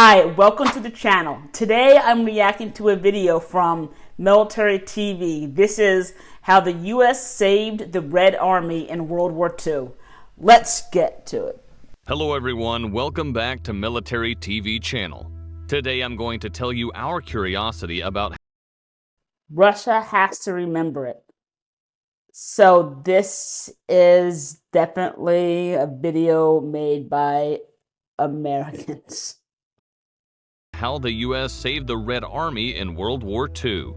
Hi, welcome to the channel. Today I'm reacting to a video from Military TV. This is how the US saved the Red Army in World War II. Let's get to it. Hello everyone, welcome back to Military TV channel. Today I'm going to tell you our curiosity about Russia has to remember it. So this is definitely a video made by Americans. how the US saved the Red Army in World War II.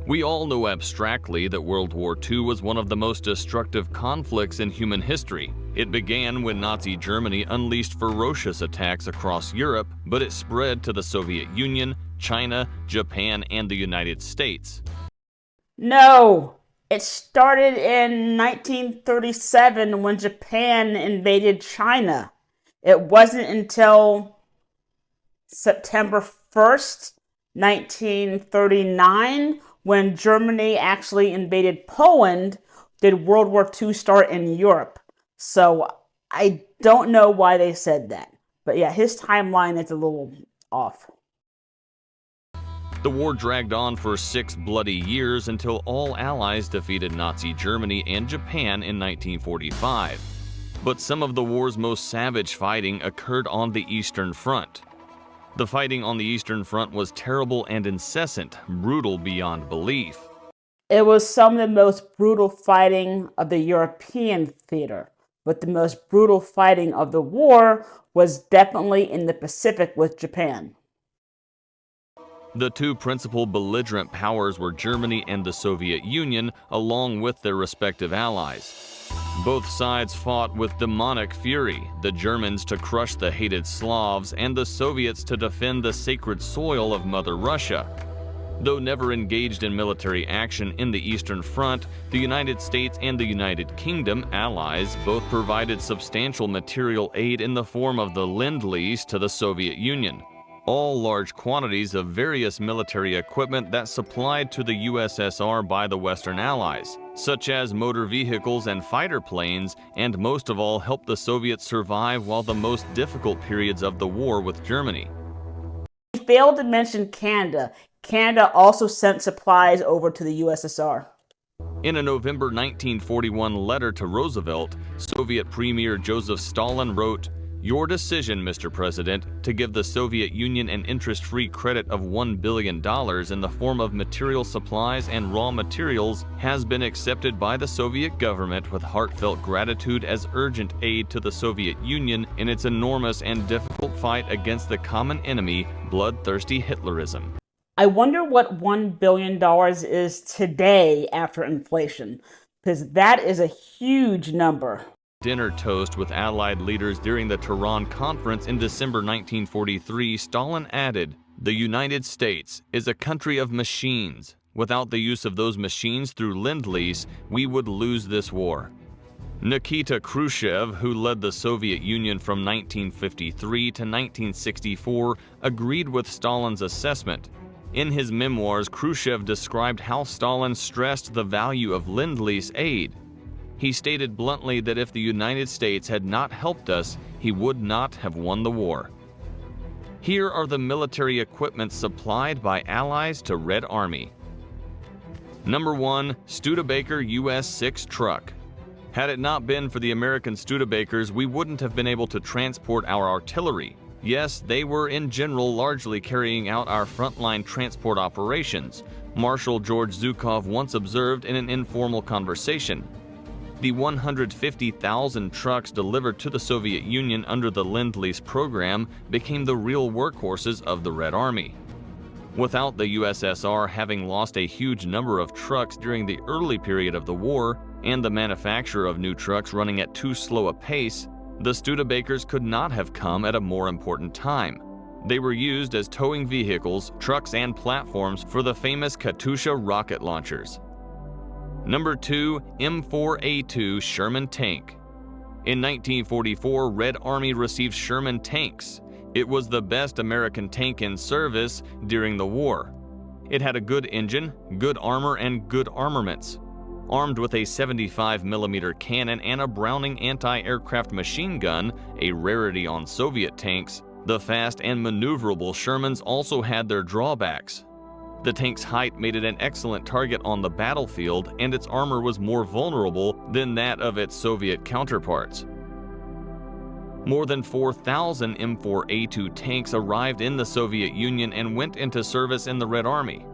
We all know abstractly that World War II was one of the most destructive conflicts in human history. It began when Nazi Germany unleashed ferocious attacks across Europe, but it spread to the Soviet Union, China, Japan, and the United States. No, it started in 1937 when Japan invaded China. It wasn't until September 1st, 1939, when Germany actually invaded Poland, did World War II start in Europe. So I don't know why they said that. But yeah, his timeline is a little off. The war dragged on for 6 bloody years until all allies defeated Nazi Germany and Japan in 1945. But some of the war's most savage fighting occurred on the Eastern Front. The fighting on the Eastern Front was terrible and incessant, brutal beyond belief. It was some of the most brutal fighting of the European theater, but the most brutal fighting of the war was definitely in the Pacific with Japan. The two principal belligerent powers were Germany and the Soviet Union, along with their respective allies. Both sides fought with demonic fury, the Germans to crush the hated Slavs and the Soviets to defend the sacred soil of Mother Russia. Though never engaged in military action in the Eastern Front, the United States and the United Kingdom, allies, both provided substantial material aid in the form of the lend-lease to the Soviet Union. All large quantities of various military equipment that supplied to the USSR by the Western Allies, such as motor vehicles and fighter planes, and most of all helped the Soviets survive while the most difficult periods of the war with Germany. We failed to mention Canada. Canada also sent supplies over to the USSR. In a November 1941 letter to Roosevelt, Soviet Premier Joseph Stalin wrote, "Your decision, Mr. President, to give the Soviet Union an interest-free credit of $1 billion in the form of material supplies and raw materials has been accepted by the Soviet government with heartfelt gratitude as urgent aid to the Soviet Union in its enormous and difficult fight against the common enemy, bloodthirsty Hitlerism." I wonder what $1 billion is today after inflation, because that is a huge number. Dinner toast with Allied leaders during the Tehran Conference in December 1943, Stalin added, "The United States is a country of machines. Without the use of those machines through lend-lease, we would lose this war." Nikita Khrushchev, who led the Soviet Union from 1953 to 1964, agreed with Stalin's assessment. In his memoirs, Khrushchev described how Stalin stressed the value of lend-lease aid. He stated bluntly that if the United States had not helped us, he would not have won the war. Here are the military equipment supplied by allies to Red Army. Number 1. Studebaker US-6 truck. Had it not been for the American Studebakers, we wouldn't have been able to transport our artillery. Yes, they were in general largely carrying out our frontline transport operations, Marshal George Zhukov once observed in an informal conversation. The 150,000 trucks delivered to the Soviet Union under the Lend-Lease program became the real workhorses of the Red Army. Without the USSR having lost a huge number of trucks during the early period of the war, and the manufacture of new trucks running at too slow a pace, the Studebakers could not have come at a more important time. They were used as towing vehicles, trucks, and platforms for the famous Katyusha rocket launchers. Number 2. M4A2 Sherman tank. In 1944, Red Army received Sherman tanks. It was the best American tank in service during the war. It had a good engine, good armor, and good armaments. Armed with a 75mm cannon and a Browning anti-aircraft machine gun, a rarity on Soviet tanks, The fast and maneuverable Shermans also had their drawbacks. The tank's height made it an excellent target on the battlefield, and its armor was more vulnerable than that of its Soviet counterparts. More than 4,000 M4A2 tanks arrived in the Soviet Union and went into service in the Red Army.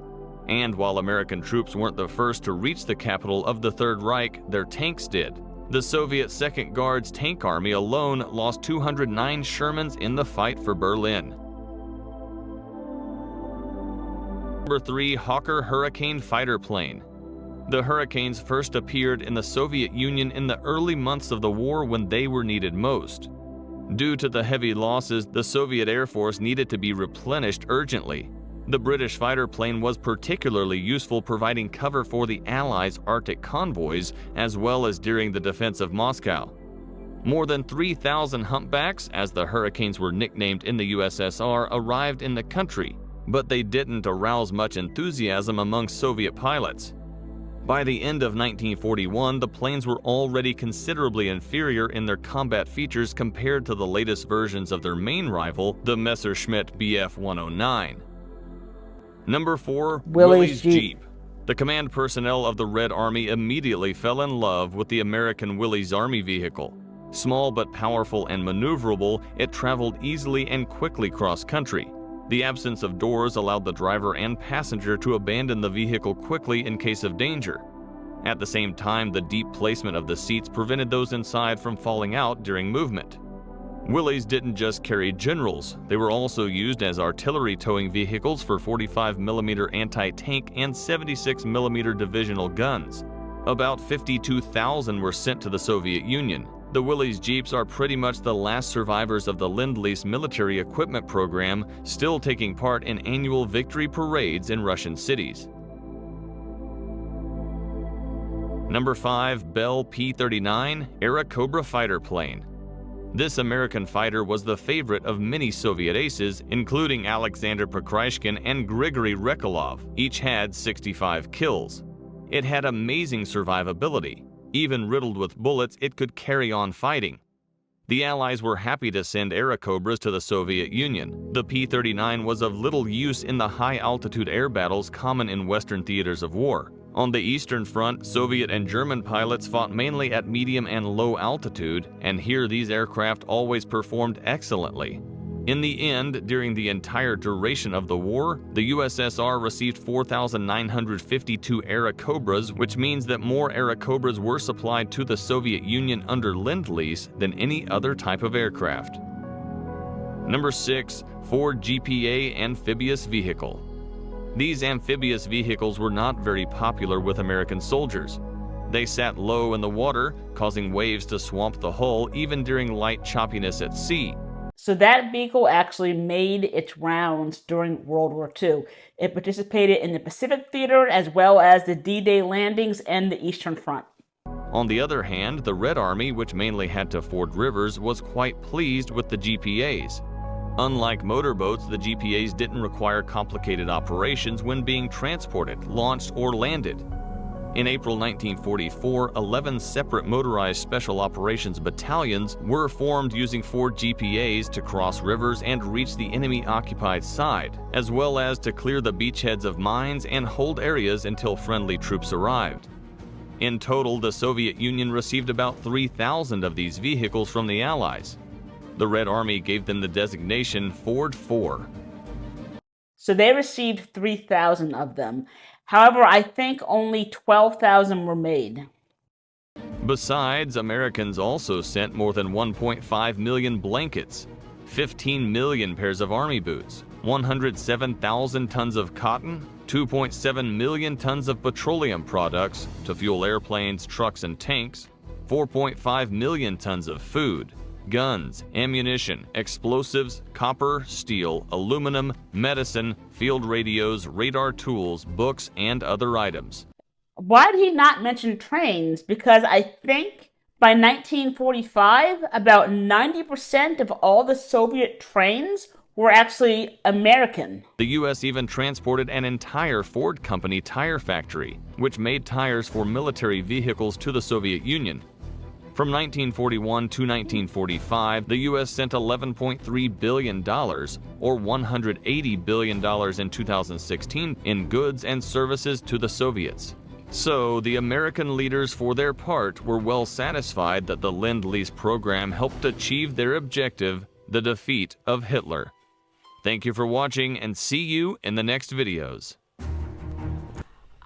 And while American troops weren't the first to reach the capital of the Third Reich, their tanks did. The Soviet Second Guards Tank Army alone lost 209 Shermans in the fight for Berlin. Number 3. Hawker Hurricane Fighter Plane. The Hurricanes first appeared in the Soviet Union in the early months of the war when they were needed most. Due to the heavy losses, the Soviet Air Force needed to be replenished urgently. The British fighter plane was particularly useful, providing cover for the Allies' Arctic convoys as well as during the defense of Moscow. More than 3,000 humpbacks, as the Hurricanes were nicknamed in the USSR, arrived in the country, but they didn't arouse much enthusiasm among Soviet pilots. By the end of 1941, the planes were already considerably inferior in their combat features compared to the latest versions of their main rival, the Messerschmitt Bf 109. Number 4. Willys Jeep. The command personnel of the Red Army immediately fell in love with the American Willys Army vehicle. Small but powerful and maneuverable, it traveled easily and quickly cross-country. The absence of doors allowed the driver and passenger to abandon the vehicle quickly in case of danger. At the same time, the deep placement of the seats prevented those inside from falling out during movement. Willys didn't just carry generals, they were also used as artillery towing vehicles for 45mm anti-tank and 76mm divisional guns. About 52,000 were sent to the Soviet Union. The Willys Jeeps are pretty much the last survivors of the lend-lease military equipment program, still taking part in annual victory parades in Russian cities. Number 5. Bell P-39 Airacobra Fighter Plane. This American fighter was the favorite of many Soviet aces, including Alexander Pokryshkin and Grigory Rekolov. Each had 65 kills. It had amazing survivability. Even riddled with bullets, it could carry on fighting. The Allies were happy to send Airacobras to the Soviet Union. The P-39 was of little use in the high-altitude air battles common in Western theaters of war. On the Eastern Front, Soviet and German pilots fought mainly at medium and low altitude, and here these aircraft always performed excellently. In the end, during the entire duration of the war, the USSR received 4,952 Airacobras, which means that more Airacobras were supplied to the Soviet Union under Lend-Lease than any other type of aircraft. Number 6. Ford GPA Amphibious Vehicle. These amphibious vehicles were not very popular with American soldiers. They sat low in the water, causing waves to swamp the hull even during light choppiness at sea. So that vehicle actually made its rounds during World War II. It participated in the Pacific Theater as well as the D-Day landings and the Eastern Front. On the other hand, the Red Army, which mainly had to ford rivers, was quite pleased with the GPAs. Unlike motorboats, the GPAs didn't require complicated operations when being transported, launched, or landed. In April 1944, 11 separate motorized special operations battalions were formed using Ford GPAs to cross rivers and reach the enemy-occupied side, as well as to clear the beachheads of mines and hold areas until friendly troops arrived. In total, the Soviet Union received about 3,000 of these vehicles from the Allies. The Red Army gave them the designation Ford 4. So they received 3,000 of them. However, I think only 12,000 were made. Besides, Americans also sent more than 1.5 million blankets, 15 million pairs of army boots, 107,000 tons of cotton, 2.7 million tons of petroleum products to fuel airplanes, trucks, and tanks, 4.5 million tons of food, guns, ammunition, explosives, copper, steel, aluminum, medicine, field radios, radar tools, books, and other items. Why did he not mention trains? Because I think by 1945, about 90% of all the Soviet trains were actually American. The U.S. even transported an entire Ford Company tire factory, which made tires for military vehicles to the Soviet Union. From 1941 to 1945, the U.S. sent $11.3 billion, or $180 billion in 2016, in goods and services to the Soviets. So, the American leaders, for their part, were well satisfied that the Lend-Lease program helped achieve their objective, the defeat of Hitler. Thank you for watching, and see you in the next videos.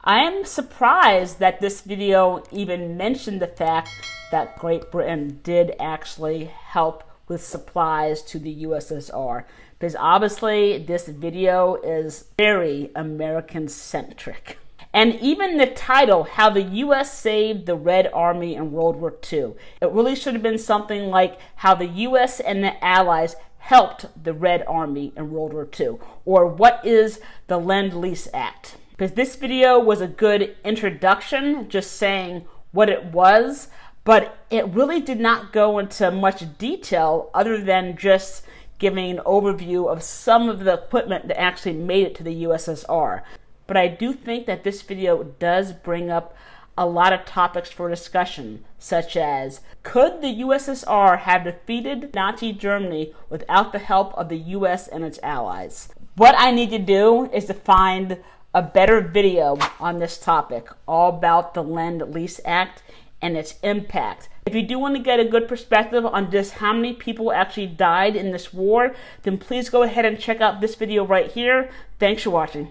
I am surprised that this video even mentioned the fact that Great Britain did actually help with supplies to the USSR, because obviously this video is very American-centric. And even the title, How the U.S. Saved the Red Army in World War II, it really should have been something like How the U.S. and the Allies helped the Red Army in World War II, or What is the Lend-Lease Act? Because this video was a good introduction, just saying what it was, but it really did not go into much detail other than just giving an overview of some of the equipment that actually made it to the USSR. But I do think that this video does bring up a lot of topics for discussion, such as, could the USSR have defeated Nazi Germany without the help of the US and its allies? What I need to do is to find a better video on this topic, all about the Lend-Lease Act and its impact. If you do want to get a good perspective on just how many people actually died in this war, then please go ahead and check out this video right here. Thanks for watching.